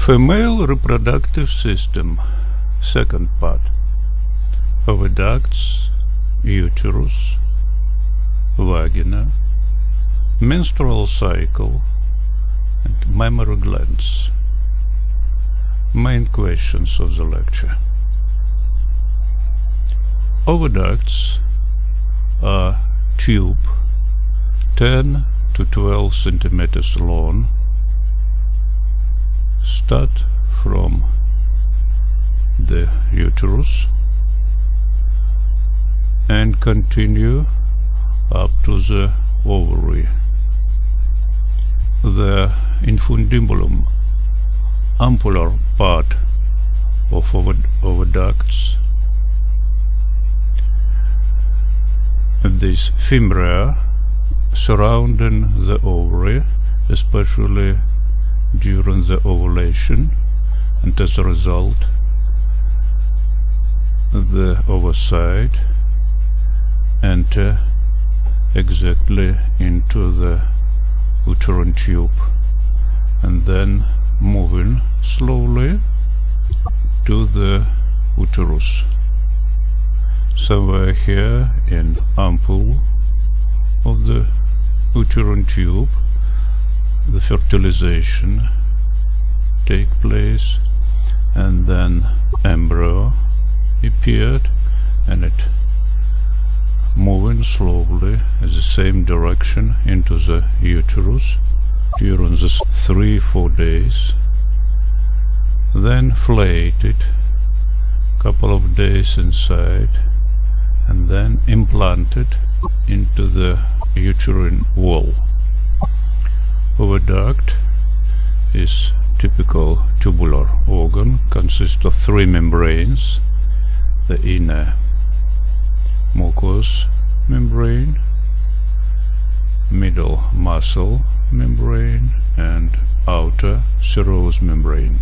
Female reproductive system. Second part. Oviducts, uterus, vagina, menstrual cycle, and mammary glands. Main questions of the lecture. Oviducts are tube 10 to 12 centimeters long, start from the uterus and continue up to the ovary. The infundibulum, ampullar part of oviducts, this fimbriae surrounding the ovary, especially during the ovulation, and as a result the ovocyte enter exactly into the uterine tube and then moving slowly to the uterus. Somewhere here in ample of the uterine tube the fertilization take place, and then embryo appeared, and it moving slowly in the same direction into the uterus during the 3-4 days, then flated couple of days inside, and then implanted into the uterine wall. Oviduct is typical tubular organ, consists of 3 membranes: the inner mucous membrane, middle muscle membrane, and outer serous membrane.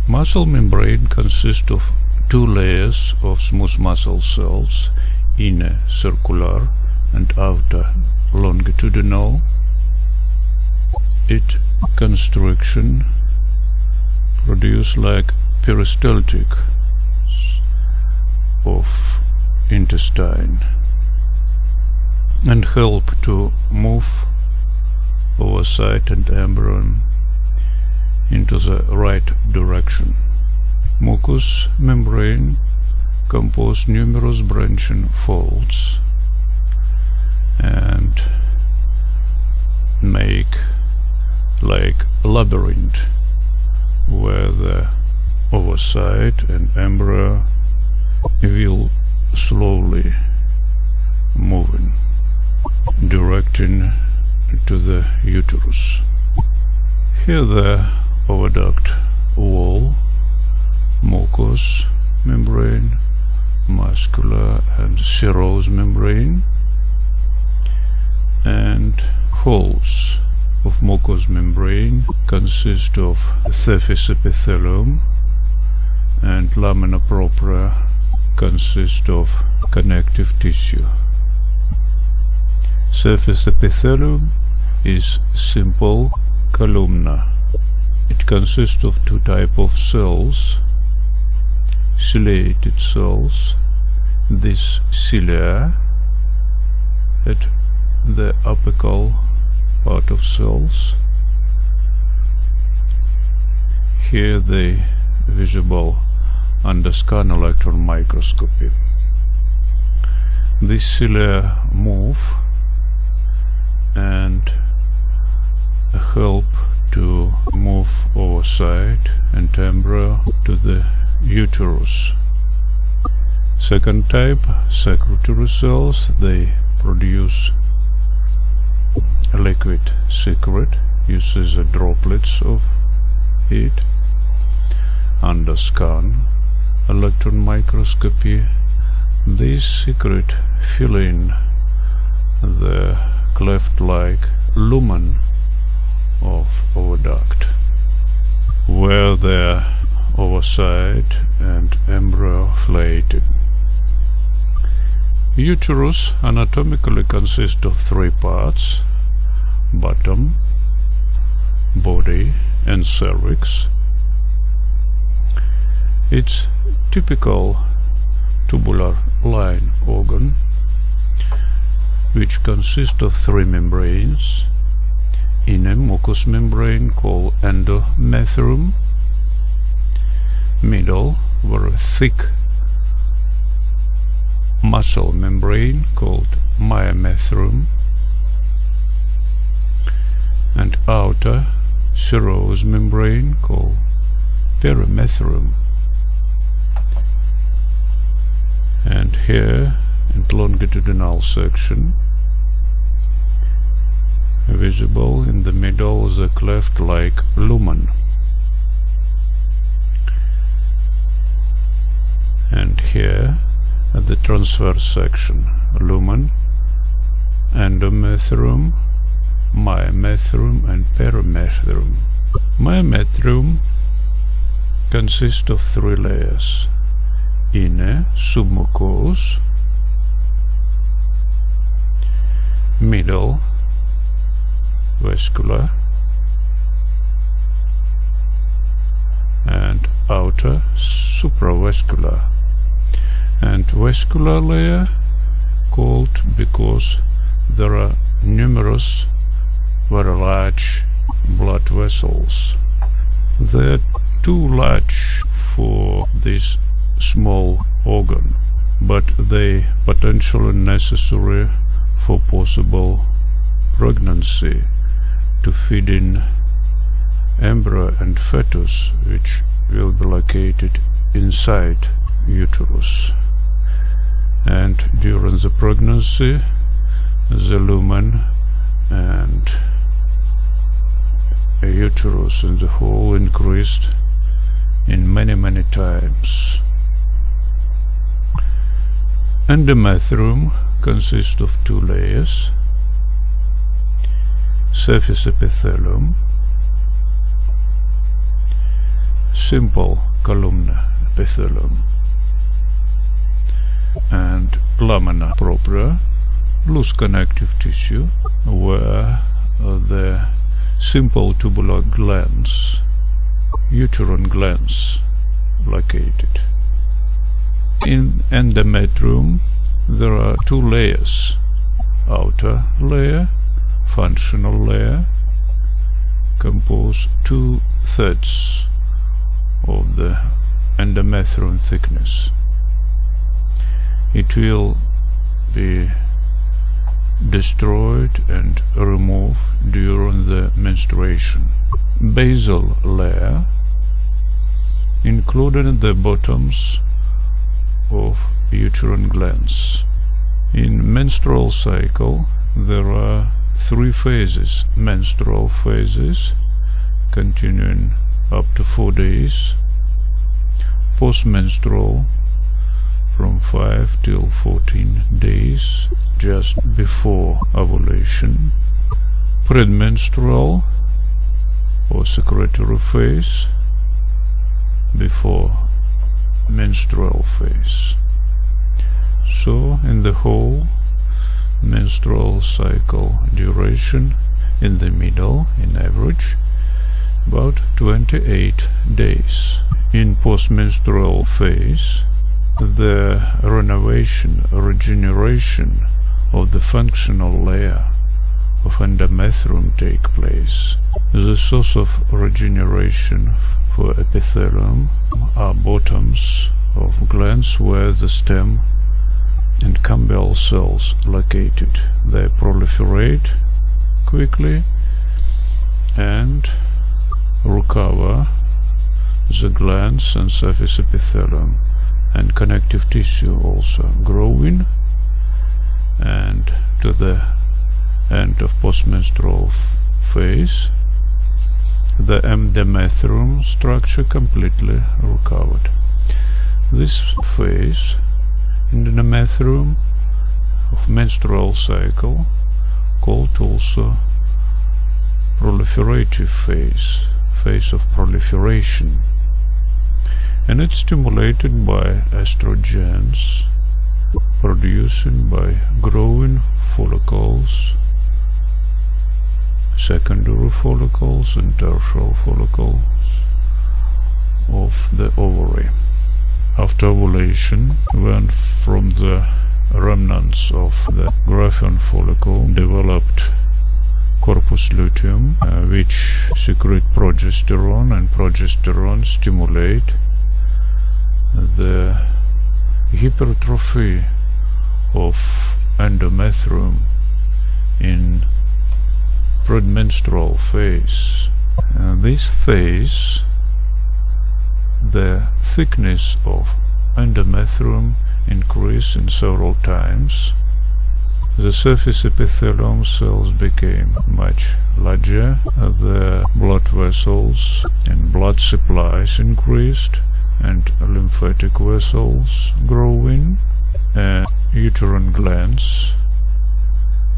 Muscle membrane consists of 2 layers of smooth muscle cells, inner circular and outer longitudinal. Its constriction produce like peristaltic of intestine and help to move ovocyte and embryo into the right direction. Mucous membrane compose numerous branching folds and make like labyrinth where the ovocyte and embryo will slowly moving, directing to the uterus. Here the oviduct wall, mucous membrane, muscular and serous membrane, and holes of mucous membrane consist of surface epithelium, and lamina propria consist of connective tissue. Surface epithelium is simple columnar. It consists of 2 types of cells: ciliated cells. These cilia at the apical part of cells. Here they visible under scan electron microscopy. These cilia move and help to move ovocyte and embryo to the uterus. Second type, secretory cells, they produce liquid secret, uses the droplets of it. Under scan electron microscopy, this secret fill in the cleft-like lumen of oviduct, where the ovocyte and embryo flated. Uterus anatomically consists of 3 parts: bottom, body, and cervix. It's typical tubular line organ which consists of three membranes. Inner mucous membrane called Endometrium, middle very thick muscle membrane called Myometrium, and outer serous membrane called Perimetrium. And here in longitudinal section, visible in the middle the cleft like lumen. And here at the transverse section, lumen, endometrium, myometrium and perimetrium. Myometrium consists of three layers: inner submucous, middle vascular, and outer supravascular. And vascular layer called because there are numerous very large blood vessels. They are too large for this small organ, but they potentially necessary for possible pregnancy, to feed in embryo and fetus, which will be located inside uterus. And during the pregnancy, the lumen and a uterus in the whole increased in many times. Endometrium consists of two layers: surface epithelium, simple columnar epithelium, and lamina propria, loose connective tissue, where the simple tubular glands, uterine glands, located. In endometrium there are two layers: outer layer, functional layer, compose 2/3 of the endometrium thickness. It will be destroyed and removed during the menstruation. Basal layer, including the bottoms of uterine glands. In menstrual cycle there are three phases: menstrual phases continuing up to 4 days, postmenstrual from 5 till 14 days just before ovulation, premenstrual or secretory phase before menstrual phase. So in the whole menstrual cycle duration, in the middle, in average, about 28 days. In postmenstrual phase, the regeneration of the functional layer of endometrium take place. The source of regeneration for epithelium are bottoms of glands where the stem and cambial cells located. They proliferate quickly and recover the glands and surface epithelium and connective tissue also growing, and to the end of postmenstrual phase the endometrium structure completely recovered. This phase in the endometrium of menstrual cycle called also proliferative phase of proliferation, and it's stimulated by estrogens produced by growing follicles, secondary follicles and tertiary follicles of the ovary. after ovulation, when from the remnants of the Graafian follicle developed corpus luteum, which secrete progesterone, and progesterone stimulate the hypertrophy of endometrium in premenstrual phase. This phase, the thickness of endometrium increased in several times. The surface epithelium cells became much larger, the blood vessels and blood supplies increased, and lymphatic vessels growing, and uterine glands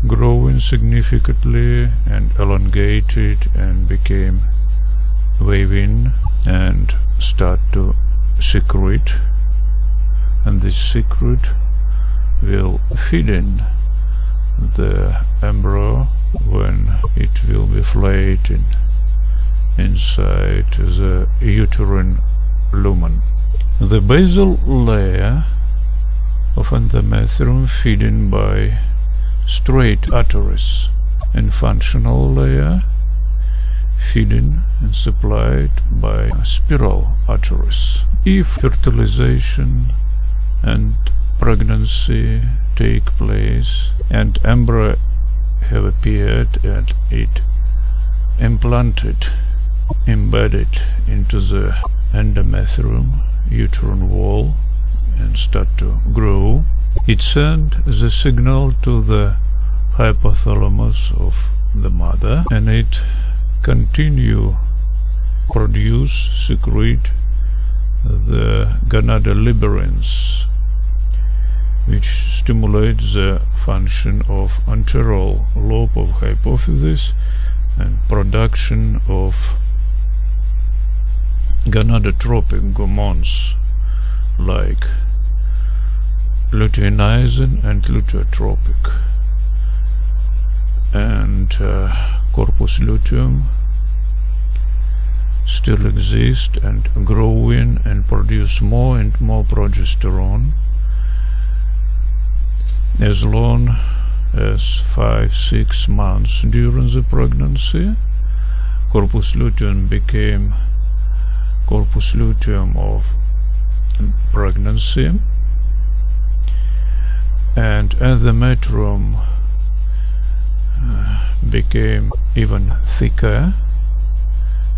growing significantly and elongated and became waving and start to secrete, and this secret will feed in the embryo when it will be flated inside the uterine lumen. The basal layer of endometrium feeding by straight uterus, and functional layer feeding and supplied by spiral uterus. If fertilization and pregnancy take place and embryo have appeared and it implanted, embedded into the endometrium uterine wall and start to grow, it sends the signal to the hypothalamus of the mother, and it continue secrete the gonadoliberins, which stimulates the function of anterior lobe of hypophysis and production of gonadotropic hormones like luteinizing and luteotropic, and corpus luteum still exists and growing and produce more and more progesterone as long as 5-6 months during the pregnancy. Corpus luteum became corpus luteum of pregnancy, and endometrium became even thicker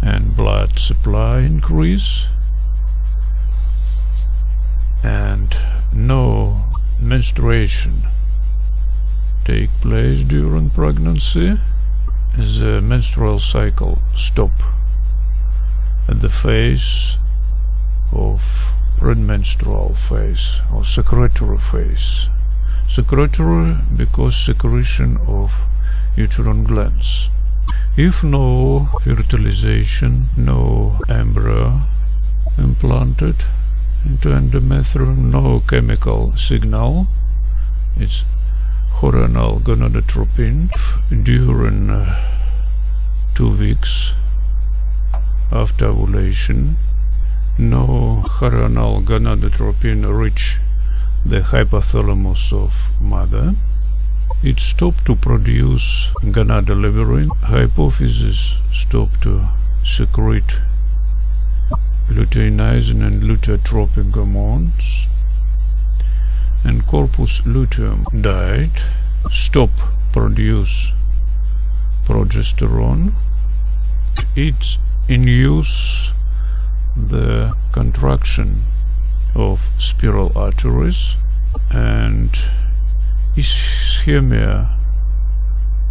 and blood supply increase, and no menstruation take place during pregnancy. The menstrual cycle stop at the phase of premenstrual phase or secretory phase. Secretory because secretion of uterine glands. If no fertilization, no embryo implanted into endometrium, no chemical signal, it's hormonal gonadotropin during 2 weeks after ovulation, no hormonal gonadotropin reach the hypothalamus of mother, it stopped to produce gonadoliberin, hypophysis stopped to secrete luteinizing and luteotropic hormones, and corpus luteum died, stop produce progesterone. It induce the contraction of spiral arteries, and ischemia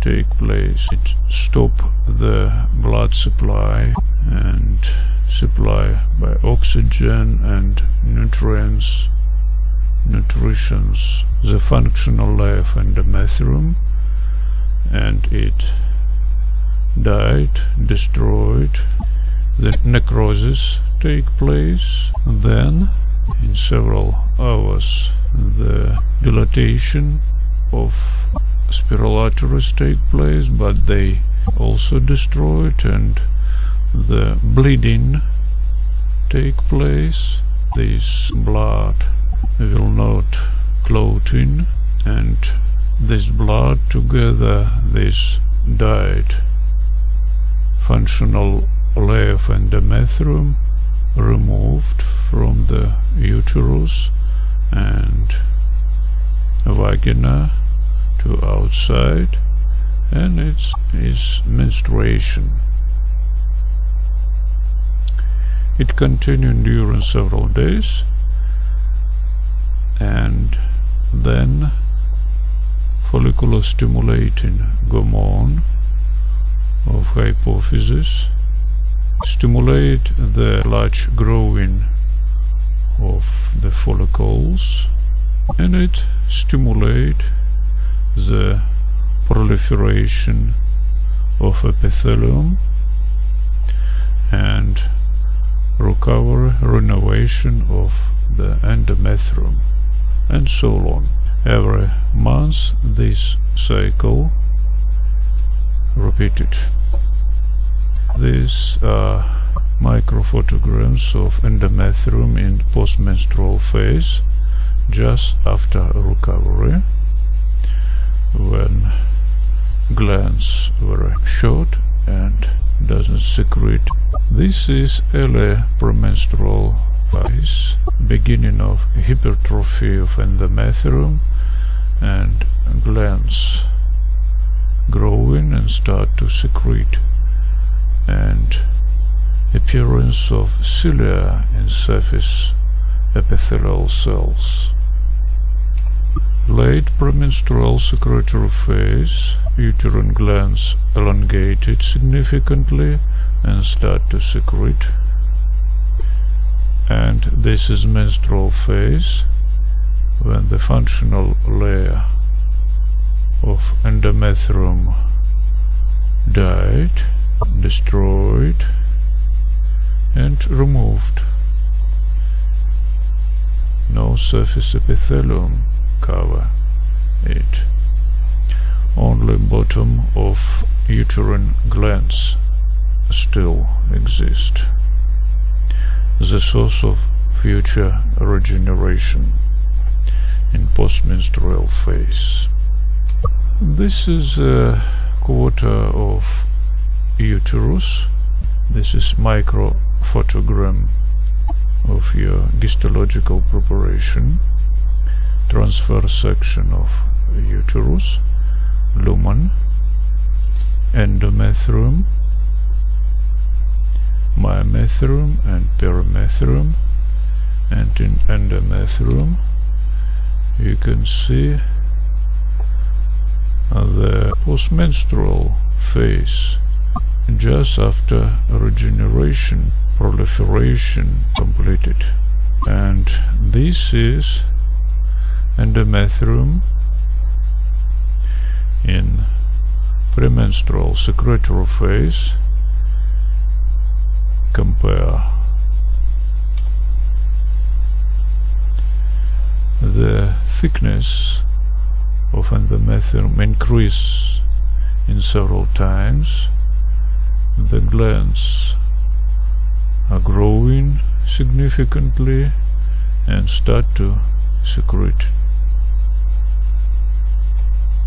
take place. It stop the blood supply and supply by oxygen and nutritions, the functional layer of endometrium, and it died, destroyed. The necrosis take place. Then in several hours the dilatation of spiral arteries take place, but they also destroyed, and the bleeding take place, this blood will not clot in, and this blood together this dyed functional layer of endometrium removed from the uterus and vagina to outside, and it is menstruation. It continued during several days, and then follicular stimulating hormone of hypophysis stimulate the large growing of the follicles, and it stimulate the proliferation of epithelium and renovation of the endometrium, and so on. Every month this cycle repeated. These are microphotograms of endometrium in postmenstrual phase just after recovery, when glands were short and doesn't secrete. This is early premenstrual phase, beginning of hypertrophy of endometrium and glands growing and start to secrete, and appearance of cilia in surface epithelial cells. Late premenstrual secretory phase, uterine glands elongated significantly and start to secrete, and this is menstrual phase, when the functional layer of endometrium died, destroyed, and removed. No surface epithelium cover it. Only bottom of uterine glands still exist, the source of future regeneration in postmenstrual phase. This is a quarter of uterus. This is micro photogram of your histological preparation. Transverse section of the uterus, lumen, endometrium, myometrium and perimetrium, and in endometrium you can see the postmenstrual phase just after regeneration, proliferation completed, and this is endometrium in premenstrual secretory phase. Compare the thickness of endometrium increase in several times. The glands are growing significantly and start to secrete.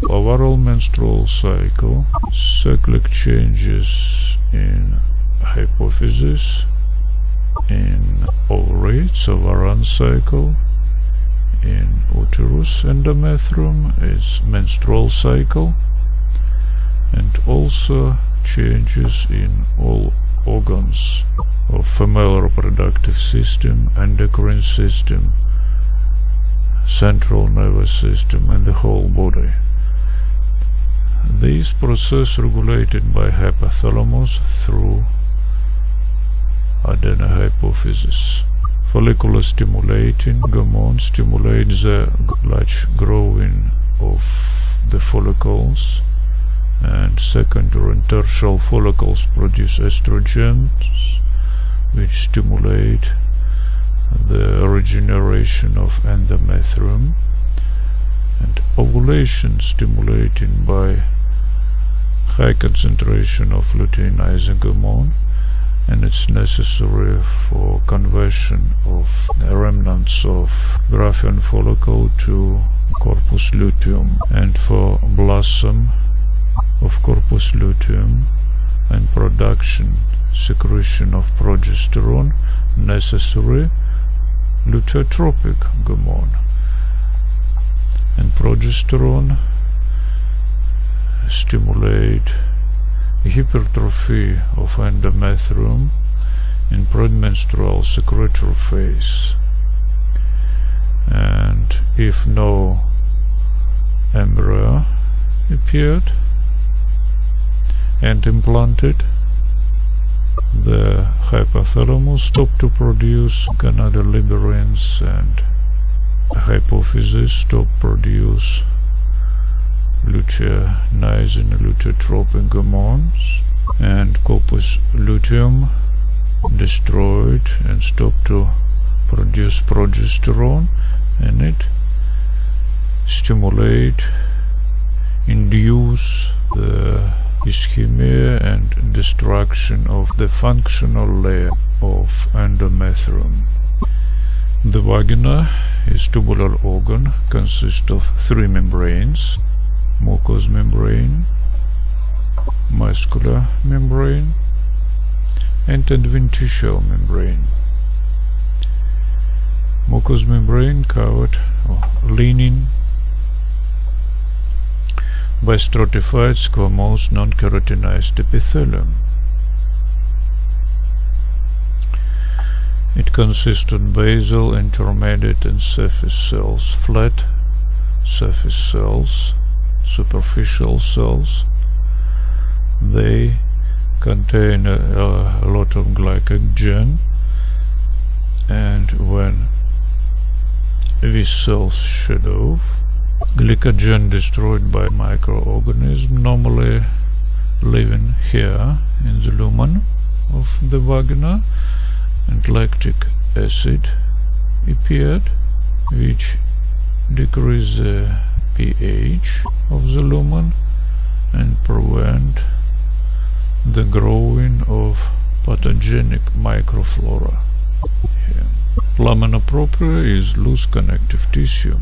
Ovarial-menstrual cycle, cyclic changes in hypophysis, in ovaries, ovarian cycle, in uterus. Endometrium is menstrual cycle, and also changes in all organs of female reproductive system, endocrine system, central nervous system, and the whole body. These processes regulated by hypothalamus through adenohypophysis. Follicular stimulating hormone stimulates the large growing of the follicles, and secondary and tertiary follicles produce estrogens, which stimulate the regeneration of endometrium, and ovulation stimulated by high concentration of luteinizing hormone and it's necessary for conversion of remnants of Graafian follicle to corpus luteum, and for blossom of corpus luteum and production, secretion of progesterone, necessary luteotropic hormone. And progesterone stimulate hypertrophy of endometrium in premenstrual secretory phase. And if no embryo appeared and implanted, the hypothalamus stopped to produce gonadoliberins, and hypophysis stopped produce luteinizing luteotropic hormones, and corpus luteum destroyed and stopped to produce progesterone, and it stimulate, induce the ischemia and destruction of the functional layer of endometrium. The vagina is tubular organ, consists of 3 membranes: mucous membrane, muscular membrane, and adventitial membrane. Mucous membrane covered or lining by stratified squamous non-keratinized epithelium. It consists of basal, intermediate, and surface cells, flat surface cells, superficial cells. They contain a lot of glycogen, and when these cells shed off, glycogen destroyed by microorganisms normally living here in the lumen of the vagina, and lactic acid appeared, which decrease the pH of the lumen and prevent the growing of pathogenic microflora. Here. Lamina propria is loose connective tissue,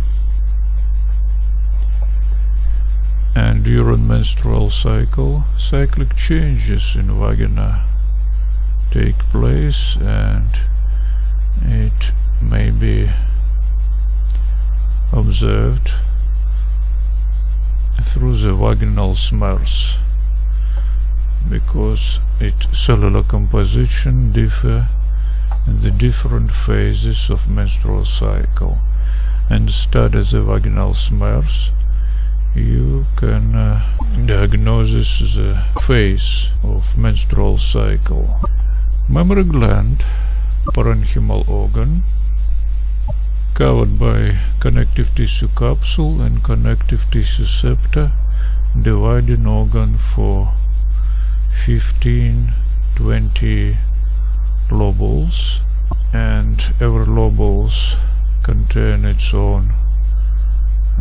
and during menstrual cycle, cyclic changes in vagina take place, and it may be observed through the vaginal smears, because its cellular composition differ in the different phases of menstrual cycle. And study the vaginal smears, you can diagnose the phase of menstrual cycle. Mammary gland, parenchymal organ, covered by connective tissue capsule and connective tissue septa, dividing organ for 15-20 lobules, and every lobules contain its own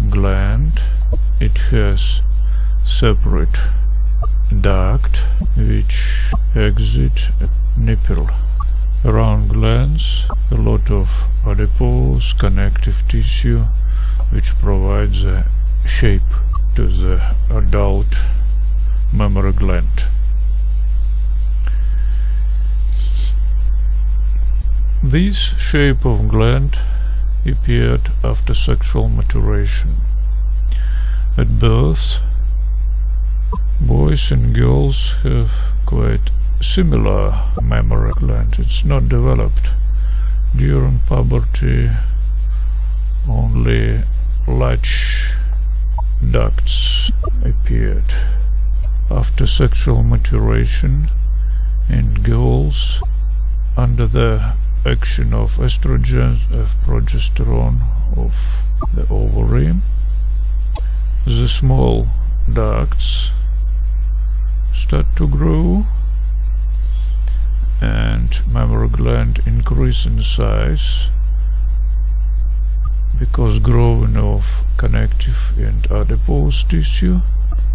gland. It has separate duct which exit nipple. Around glands, a lot of adipose connective tissue which provides a shape to the adult mammary gland. This shape of gland appeared after sexual maturation. At birth, boys and girls have quite similar mammary gland. It's not developed. During puberty, only large ducts appeared. After sexual maturation, in girls, under the action of estrogen, of progesterone, of the ovary, the small ducts start to grow, and mammary gland increase in size because growing of connective and adipose tissue,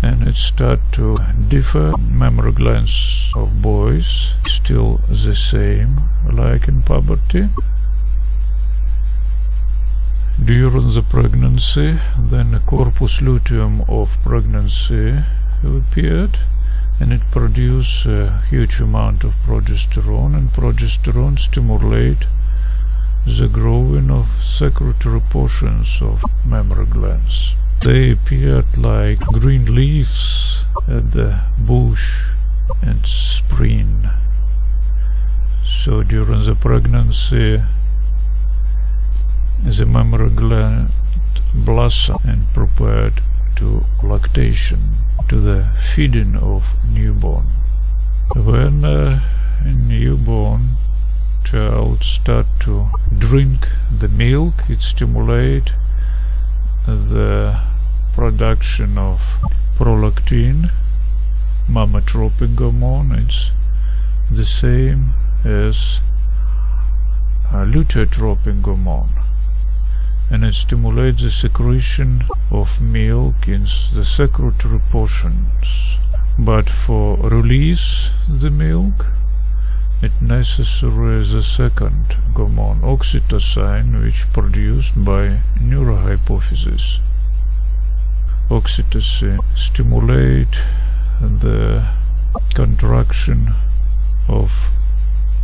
and it start to differ. Mammary glands of boys still the same like in puberty. During the pregnancy, then a corpus luteum of pregnancy appeared, and it produced a huge amount of progesterone, and progesterone stimulate the growing of secretory portions of mammary glands. They appeared like green leaves at the bush in spring. So during the pregnancy, the mammary gland blossom and prepared to lactation, to the feeding of newborn. When a newborn child start to drink the milk, it stimulate the production of prolactin, mammatotropic hormone. It's the same as luteotropic hormone, and it stimulates the secretion of milk in the secretory portions. But for release the milk, it necessary is a second hormone, oxytocin, which produced by neurohypophysis. Oxytocin stimulate the contraction of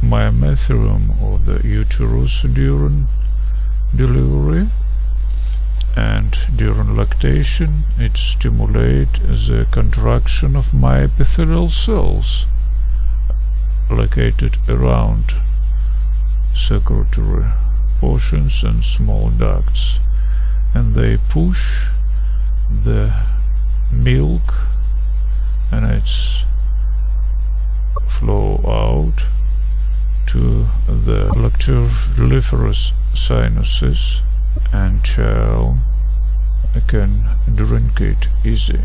myometrium of the uterus during delivery, and during lactation it stimulates the contraction of myepithelial cells located around secretory portions and small ducts, and they push the milk and its flow out to the lactiferous sinuses, and child can drink it easy.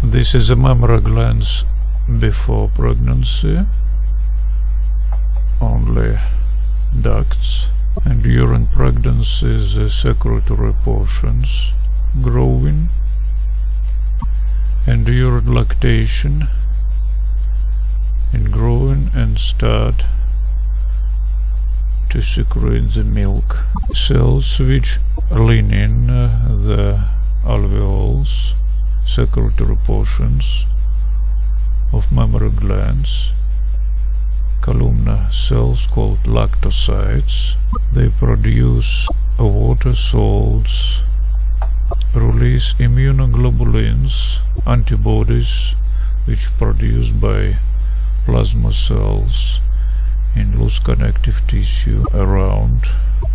This is the mammary glands before pregnancy, only ducts, and during pregnancy the secretory portions growing, and during lactation it growing and start to secrete the milk. Cells which line in the alveoles, secretory portions of mammary glands, columnar cells called lactocytes. They produce water salts, release immunoglobulins, antibodies which produced by plasma cells in loose connective tissue around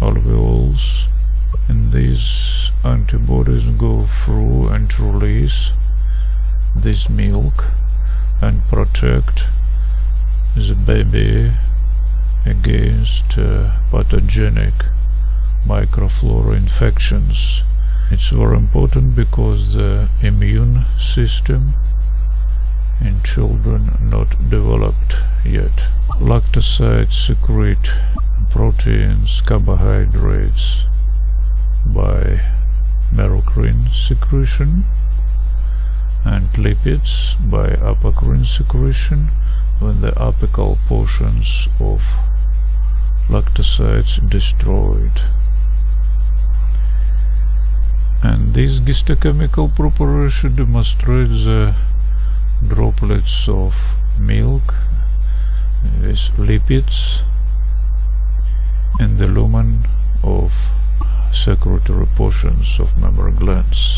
alveoles, and these antibodies go through and release this milk and protect the baby against pathogenic microflora infections. It's very important because the immune system in children not developed yet. Lactocytes secrete proteins, carbohydrates by Apocrine secretion, and lipids by Apocrine secretion when the apical portions of lactocytes destroyed. And this histochemical preparation demonstrates the droplets of milk with lipids in the lumen of secretory portions of mammary glands.